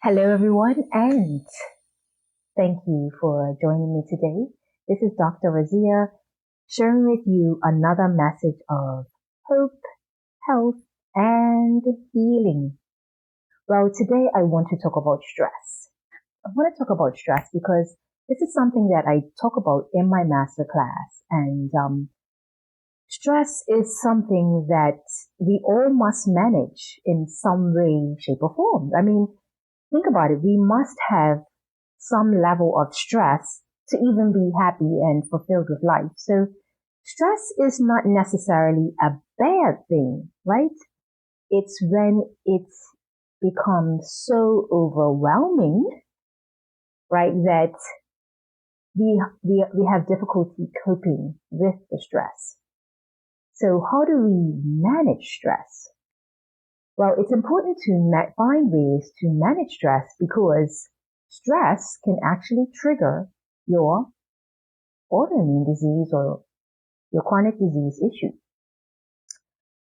Hello, everyone, and thank you for joining me today. This is Dr. Razia sharing with you another message of hope, health, and healing. Well, today I want to talk about stress. I want to talk about stress because this is something that I talk about in my masterclass, and stress is something that we all must manage in some way, shape, or form. I mean, think about it. We must have some level of stress to even be happy and fulfilled with life. So stress is not necessarily a bad thing, right? It's when it becomes so overwhelming, right, that we have difficulty coping with the stress. So how do we manage stress? Well, it's important to find ways to manage stress because stress can actually trigger your autoimmune disease or your chronic disease issue.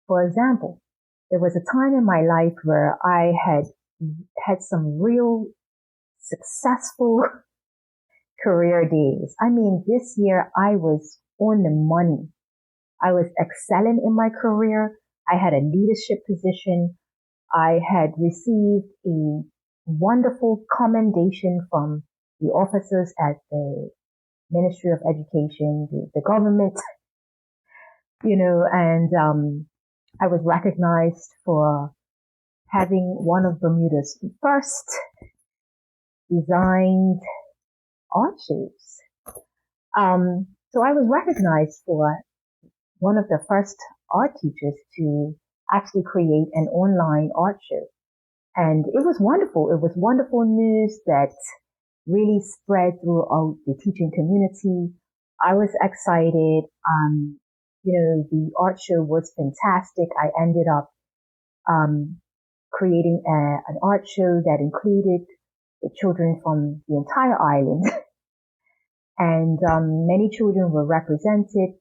For example, there was a time in my life where I had some real successful career days. I mean, this year I was on the money. I was excelling in my career. I had a leadership position. I had received a wonderful commendation from the officers at the Ministry of Education, the government, and I was recognized for having one of Bermuda's first designed art shows. So I was recognized for one of the first art teachers to actually create an online art show. And it was wonderful. It was wonderful news that really spread throughout the teaching community. I was excited. The art show was fantastic. I ended up creating an art show that included the children from the entire island. And many children were represented.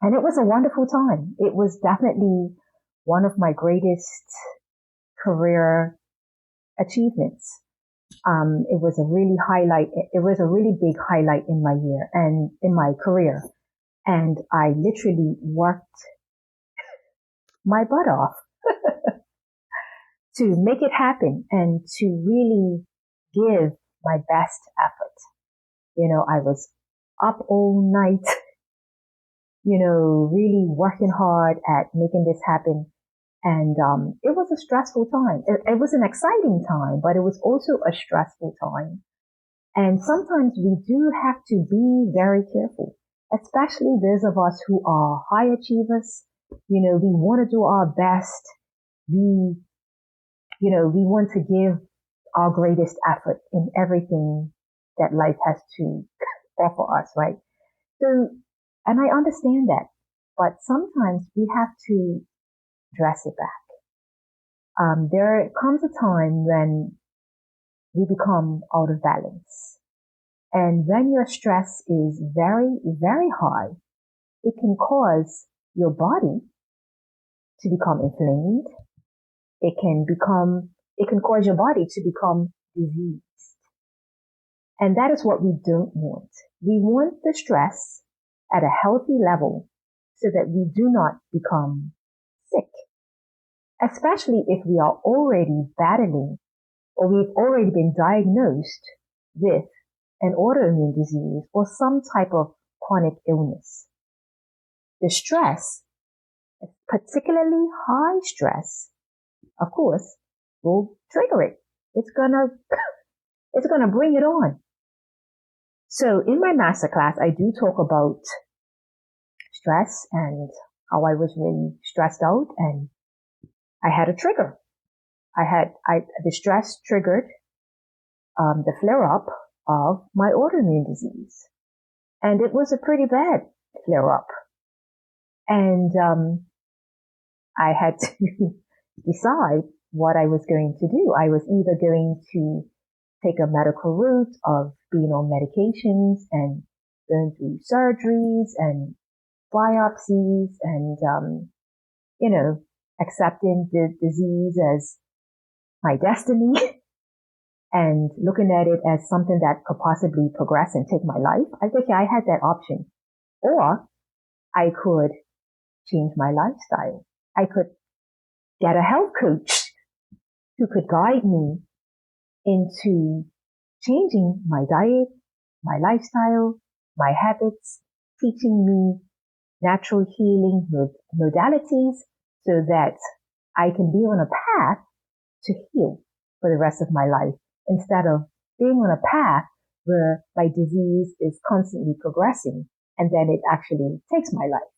And it was a wonderful time. It was definitely one of my greatest career achievements. It was a really big highlight in my year and in my career. And I literally worked my butt off to make it happen and to really give my best effort. I was up all night, really working hard at making this happen. And it was a stressful time. It was an exciting time, but it was also a stressful time. And sometimes we do have to be very careful, especially those of us who are high achievers. We want to do our best. We want to give our greatest effort in everything that life has to offer us, right? So, and I understand that, but sometimes we have to dress it back. There comes a time when we become out of balance. And when your stress is very, very high, it can cause your body to become inflamed. It can cause your body to become diseased. And that is what we don't want. We want the stress at a healthy level so that we do not become sick, especially if we are already battling or we've already been diagnosed with an autoimmune disease or some type of chronic illness. The stress, particularly high stress, of course, will trigger it. It's gonna bring it on. So in my masterclass, I do talk about stress and how I was really stressed out, and I had a trigger. The stress triggered the flare up of my autoimmune disease, and it was a pretty bad flare up. And I had to decide what I was going to do. I was either going to take a medical route of being on medications and going through surgeries and biopsies and, accepting the disease as my destiny, and looking at it as something that could possibly progress and take my life, I guess I had that option. Or I could change my lifestyle. I could get a health coach who could guide me into changing my diet, my lifestyle, my habits, teaching me natural healing modalities so that I can be on a path to heal for the rest of my life instead of being on a path where my disease is constantly progressing and then it actually takes my life.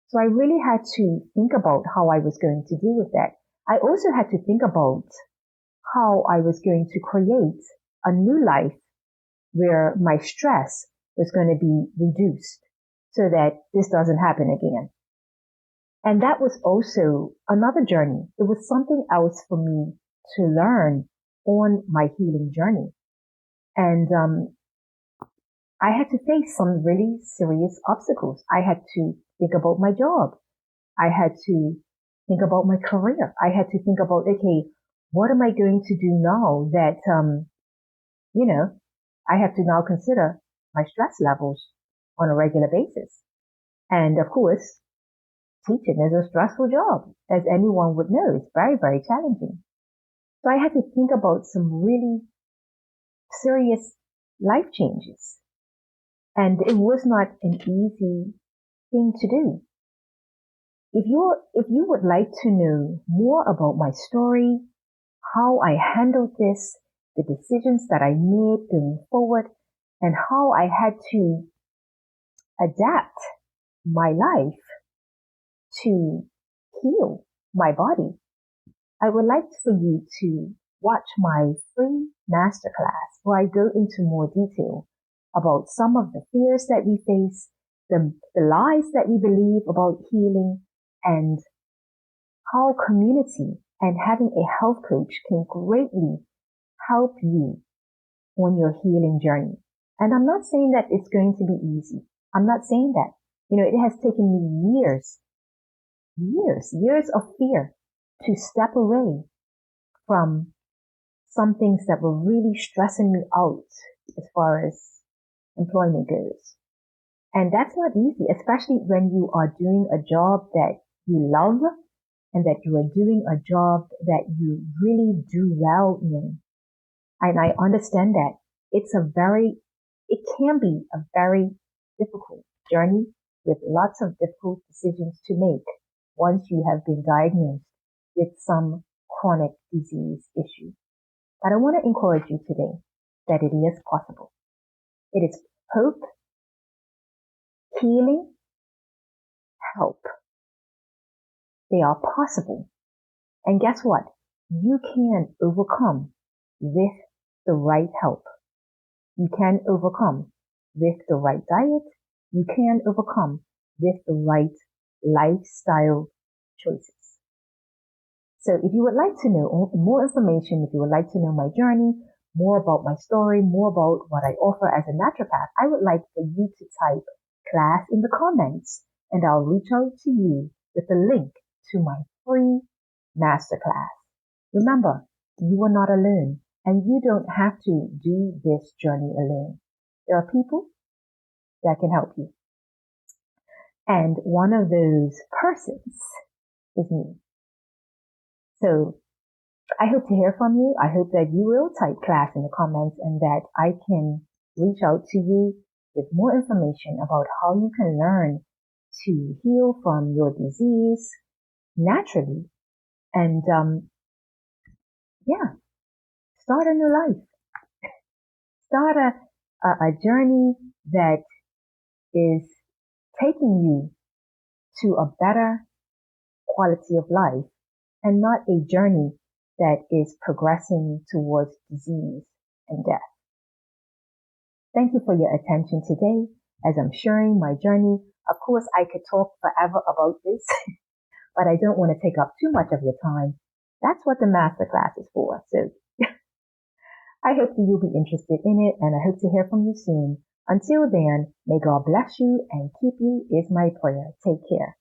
So I really had to think about how I was going to deal with that. I also had to think about how I was going to create a new life where my stress was going to be reduced so that this doesn't happen again. And that was also another journey. It was something else for me to learn on my healing journey. And I had to face some really serious obstacles. I had to think about my job. I had to think about my career. I had to think about, okay, what am I going to do now that, I have to now consider my stress levels on a regular basis. And of course, teaching is a stressful job, as anyone would know. It's very, very challenging. So I had to think about some really serious life changes. And it was not an easy thing to do. If you would like to know more about my story, how I handled this, the decisions that I made going forward, and how I had to adapt my life to heal my body, I would like for you to watch my free masterclass where I go into more detail about some of the fears that we face, the lies that we believe about healing, and how community and having a health coach can greatly help you on your healing journey. And I'm not saying that it's going to be easy. I'm not saying that. It has taken me years of fear to step away from some things that were really stressing me out as far as employment goes. And that's not easy, especially when you are doing a job that you love and that you are doing a job that you really do well in. And I understand that it can be a very difficult journey with lots of difficult decisions to make once you have been diagnosed with some chronic disease issue. But I want to encourage you today that it is possible. It is hope, healing, help. They are possible. And guess what? You can overcome with the right help. You can overcome with the right diet. You can overcome with the right lifestyle choices. So if you would like to know more information, if you would like to know my journey, more about my story, more about what I offer as a naturopath, I would like for you to type class in the comments and I'll reach out to you with a link to my free masterclass. Remember, you are not alone and you don't have to do this journey alone. There are people that can help you. And one of those persons is me. So I hope to hear from you. I hope that you will type class in the comments and that I can reach out to you with more information about how you can learn to heal from your disease naturally and, start a new life. Start a journey that is taking you to a better quality of life and not a journey that is progressing towards disease and death. Thank you for your attention today as I'm sharing my journey. Of course, I could talk forever about this, but I don't want to take up too much of your time. That's what the masterclass is for. So I hope that you'll be interested in it and I hope to hear from you soon. Until then, may God bless you and keep you is my prayer. Take care.